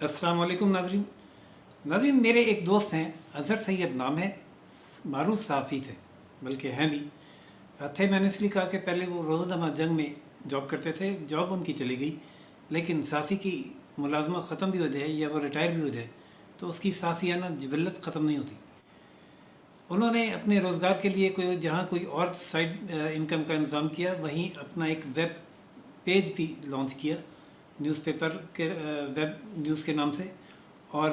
السلام علیکم ناظرین میرے ایک دوست ہیں، اظہر سید نام ہے، معروف صحافی تھے، بلکہ ہیں بھی تھے۔ میں نے اس لیے کہا کہ پہلے وہ روزنامہ جنگ میں جاب کرتے تھے، جاب ان کی چلی گئی، لیکن صحافی کی ملازمت ختم بھی ہو جائے یا وہ ریٹائر بھی ہو جائے تو اس کی صحافیانہ جبلت ختم نہیں ہوتی۔ انہوں نے اپنے روزگار کے لیے جہاں کوئی اور سائڈ انکم کا انتظام کیا، وہیں اپنا ایک ویب پیج بھی لانچ کیا، نیوز پیپر کے ویب نیوز کے نام سے، اور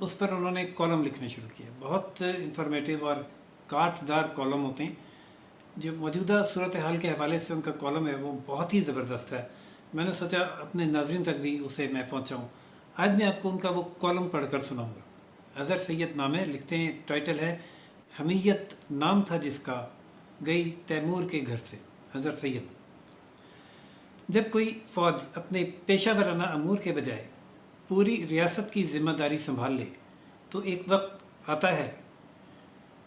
اس پر انہوں نے کالم لکھنے شروع کیا۔ بہت انفارمیٹیو اور کاٹ دار کالم ہوتے ہیں۔ جو موجودہ صورتحال کے حوالے سے ان کا کالم ہے وہ بہت ہی زبردست ہے۔ میں نے سوچا اپنے ناظرین تک بھی اسے میں پہنچاؤں۔ آج میں آپ کو ان کا وہ کالم پڑھ کر سناؤں گا۔ اظہر سید نام ہے، لکھتے ہیں، ٹائٹل ہے حمیت نام تھا جس کا گئی تیمور کے گھر سے۔ اظہر سید: جب کوئی فوج اپنے پیشہ ورانہ امور کے بجائے پوری ریاست کی ذمہ داری سنبھال لے تو ایک وقت آتا ہے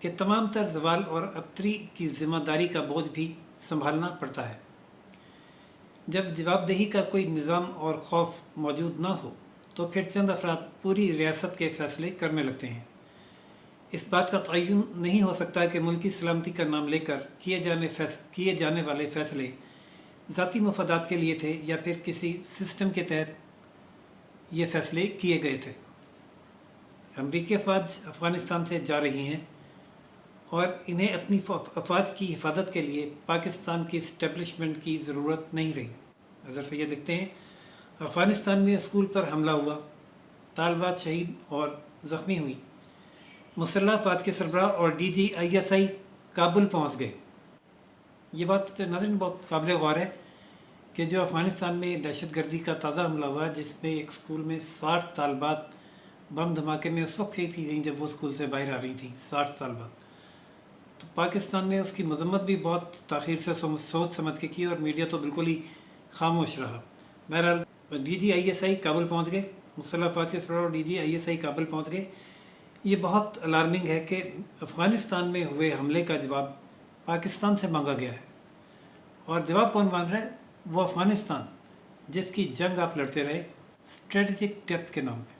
کہ تمام تر زوال اور ابتری کی ذمہ داری کا بوجھ بھی سنبھالنا پڑتا ہے۔ جب جواب دہی کا کوئی نظام اور خوف موجود نہ ہو تو پھر چند افراد پوری ریاست کے فیصلے کرنے لگتے ہیں۔ اس بات کا تعین نہیں ہو سکتا کہ ملکی سلامتی کا نام لے کر کیے جانے والے فیصلے ذاتی مفادات کے لیے تھے یا پھر کسی سسٹم کے تحت یہ فیصلے کیے گئے تھے۔ امریکی افواج افغانستان سے جا رہی ہیں اور انہیں اپنی افواج کی حفاظت کے لیے پاکستان کی اسٹیبلشمنٹ کی ضرورت نہیں رہی۔ اظہر سید لکھتے ہیں، افغانستان میں اسکول پر حملہ ہوا، طالبات شہید اور زخمی ہوئی، مسلح افواج کے سربراہ اور ڈی جی ISI کابل پہنچ گئے۔ یہ بات ناظرین بہت قابل غور ہے کہ جو افغانستان میں دہشت گردی کا تازہ حملہ ہوا جس میں ایک اسکول میں 60 طالبات بم دھماکے میں اس وقت شہید کی گئیں جب وہ اسکول سے باہر آ رہی تھیں، 60 طالبات، تو پاکستان نے اس کی مذمت بھی بہت تاخیر سے سوچ سمجھ کے کی اور میڈیا تو بالکل ہی خاموش رہا۔ بہرحال ڈی جی ISI کابل پہنچ گئے، مسلح افواج کے سربراہ اور ڈی جی ISI کابل پہنچ گئے۔ یہ بہت الارمنگ ہے کہ افغانستان میں ہوئے حملے کا جواب پاکستان سے مانگا گیا ہے، اور جواب کون مانگ رہا ہے؟ وہ افغانستان، جس کی جنگ آپ لڑتے رہے اسٹریٹجک ڈیپتھ کے نام پہ۔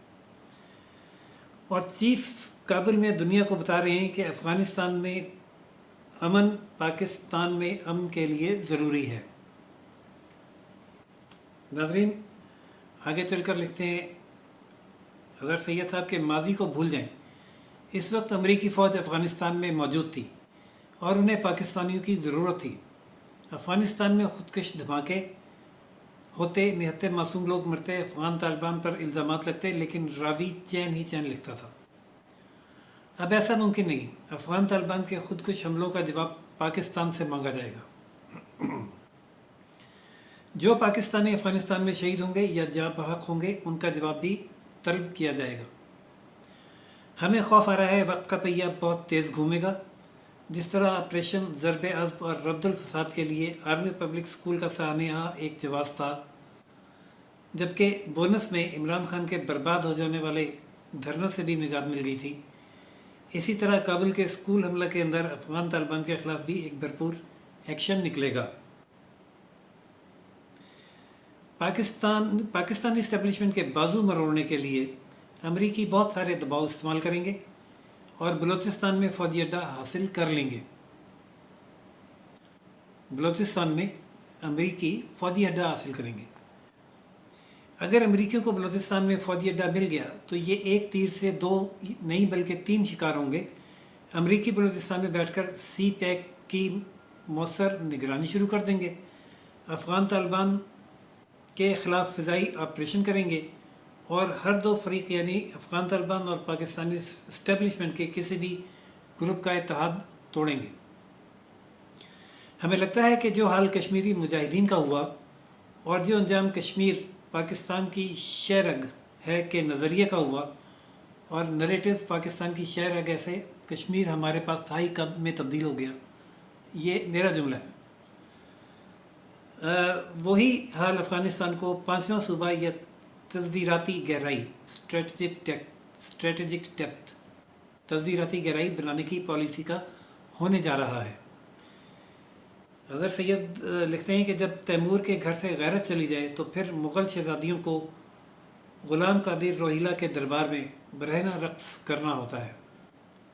اور چیف کابل میں دنیا کو بتا رہے ہیں کہ افغانستان میں امن پاکستان میں امن کے لیے ضروری ہے۔ ناظرین آگے چل کر لکھتے ہیں اظہر سید صاحب کے ماضی کو بھول جائیں۔ اس وقت امریکی فوج افغانستان میں موجود تھی اور انہیں پاکستانیوں کی ضرورت تھی۔ افغانستان میں خودکش دھماکے ہوتے، نہتے معصوم لوگ مرتے، افغان طالبان پر الزامات لگتے، لیکن راوی چین ہی چین لکھتا تھا۔ اب ایسا ممکن نہیں۔ افغان طالبان کے خودکش حملوں کا جواب پاکستان سے مانگا جائے گا۔ جو پاکستانی افغانستان میں شہید ہوں گے یا جاں بحق ہوں گے ان کا جواب بھی طلب کیا جائے گا۔ ہمیں خوف آ رہا ہے وقت کا پہیہ بہت تیز گھومے گا۔ جس طرح آپریشن ضرب عضب اور رد الفساد کے لیے آرمی پبلک اسکول کا سانحہ ایک جواز تھا، جبکہ بونس میں عمران خان کے برباد ہو جانے والے دھرنا سے بھی نجات مل گئی تھی، اسی طرح کابل کے اسکول حملہ کے اندر افغان طالبان کے خلاف بھی ایک بھرپور ایکشن نکلے گا۔ پاکستانی اسٹیبلشمنٹ کے بازو مروڑنے کے لیے امریکی بہت سارے دباؤ استعمال کریں گے اور بلوچستان میں فوجی اڈہ حاصل کر لیں گے۔ بلوچستان میں امریکی فوجی اڈہ حاصل کریں گے۔ اگر امریکیوں کو بلوچستان میں فوجی اڈہ مل گیا تو یہ ایک تیر سے 2 نہیں بلکہ 3 شکار ہوں گے۔ امریکی بلوچستان میں بیٹھ کر سی پیک کی مؤثر نگرانی شروع کر دیں گے، افغان طالبان کے خلاف فضائی آپریشن کریں گے اور ہر دو فریق یعنی افغان طالبان اور پاکستانی اسٹیبلشمنٹ کے کسی بھی گروپ کا اتحاد توڑیں گے۔ ہمیں لگتا ہے کہ جو حال کشمیری مجاہدین کا ہوا اور جو انجام کشمیر پاکستان کی شہرگ ہے کے نظریے کا ہوا، اور نریٹو پاکستان کی شہرگ ایسے کشمیر ہمارے پاس تھا ہی کب میں تبدیل ہو گیا، یہ میرا جملہ ہے۔ وہی حال افغانستان کو 5واں صوبہ یا تصویراتی گہرائی اسٹریٹجک ڈیپتھ تصویراتی گہرائی بنانے کی پالیسی کا ہونے جا رہا ہے۔ اظہر سید لکھتے ہیں کہ جب تیمور کے گھر سے غیرت چلی جائے تو پھر مغل شہزادیوں کو غلام قادر روہیلا کے دربار میں برہنہ رقص کرنا ہوتا ہے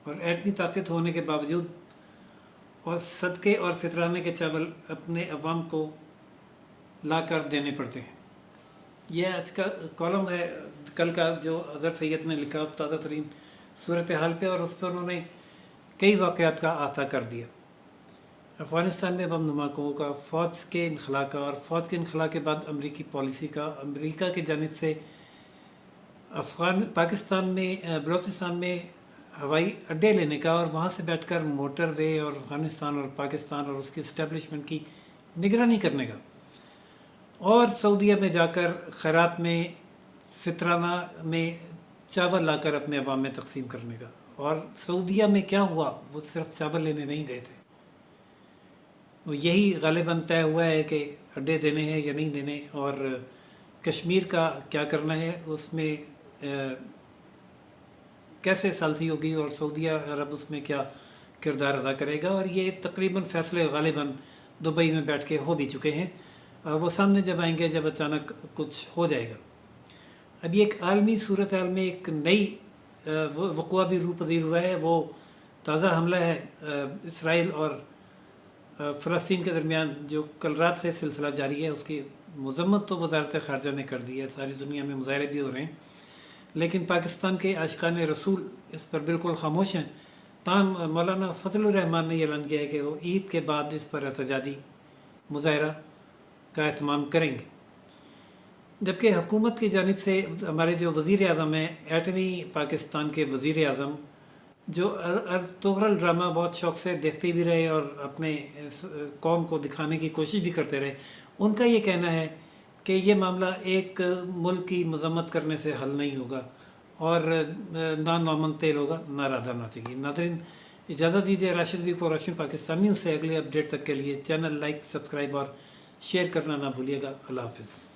اور ایٹمی طاقت ہونے کے باوجود اور صدقے اور فطرانے کے چاول اپنے عوام کو لا کر دینے پڑتے ہیں۔ یہ آج کا کالم ہے کل کا جو اظہر سید نے لکھا تازہ ترین صورتحال پہ، اور اس پہ انہوں نے کئی واقعات کا احاطہ کر دیا۔ افغانستان میں بم دھماکوں کا، فوج کے انخلا کا، اور فوج کے انخلا کے بعد امریکی پالیسی کا، امریکہ کی جانب سے پاکستان میں بلوچستان میں ہوائی اڈے لینے کا، اور وہاں سے بیٹھ کر موٹر وے اور افغانستان اور پاکستان اور اس کی اسٹیبلشمنٹ کی نگرانی کرنے کا، اور سعودیہ میں جا کر خیرات میں فطرانہ میں چاول لا کر اپنے عوام میں تقسیم کرنے کا۔ اور سعودیہ میں کیا ہوا، وہ صرف چاول لینے نہیں گئے تھے، وہ یہی غالباً طے ہوا ہے کہ اڈے دینے ہیں یا نہیں دینے، اور کشمیر کا کیا کرنا ہے، اس میں کیسے سالسی ہوگی، اور سعودیہ عرب اس میں کیا کردار ادا کرے گا، اور یہ تقریباً فیصلے غالباً دبئی میں بیٹھ کے ہو بھی چکے ہیں۔ وہ سامنے جب آئیں گے جب اچانک کچھ ہو جائے گا۔ ابھی ایک عالمی صورتحال میں ایک نئی وقوع بھی روح پذیر ہوا ہے، وہ تازہ حملہ ہے اسرائیل اور فلسطین کے درمیان جو کل رات سے سلسلہ جاری ہے۔ اس کی مذمت تو وزارت خارجہ نے کر دی ہے، ساری دنیا میں مظاہرے بھی ہو رہے ہیں، لیکن پاکستان کے عاشقان رسول اس پر بالکل خاموش ہیں۔ تاہم مولانا فضل الرحمان نے یہ اعلان کیا ہے کہ وہ عید کے بعد اس پر احتجاجی مظاہرہ کا اہتمام کریں گے، جبکہ حکومت کی جانب سے ہمارے جو وزیر اعظم ہیں، ایٹمی پاکستان کے وزیر اعظم، جو ارطغرل ڈرامہ بہت شوق سے دیکھتے بھی رہے اور اپنے قوم کو دکھانے کی کوشش بھی کرتے رہے، ان کا یہ کہنا ہے کہ یہ معاملہ ایک ملک کی مذمت کرنے سے حل نہیں ہوگا، اور نہ نومن تیل ہوگا نہ رادھا ناچے گی۔ ناظرین اجازت دیجیے، راشد بھی روشن پاکستان نیوز سے اگلے اپڈیٹ تک کے لیے چینل لائک، سبسکرائب اور شیئر کرنا نہ بھولیے گا۔ اللہ حافظ۔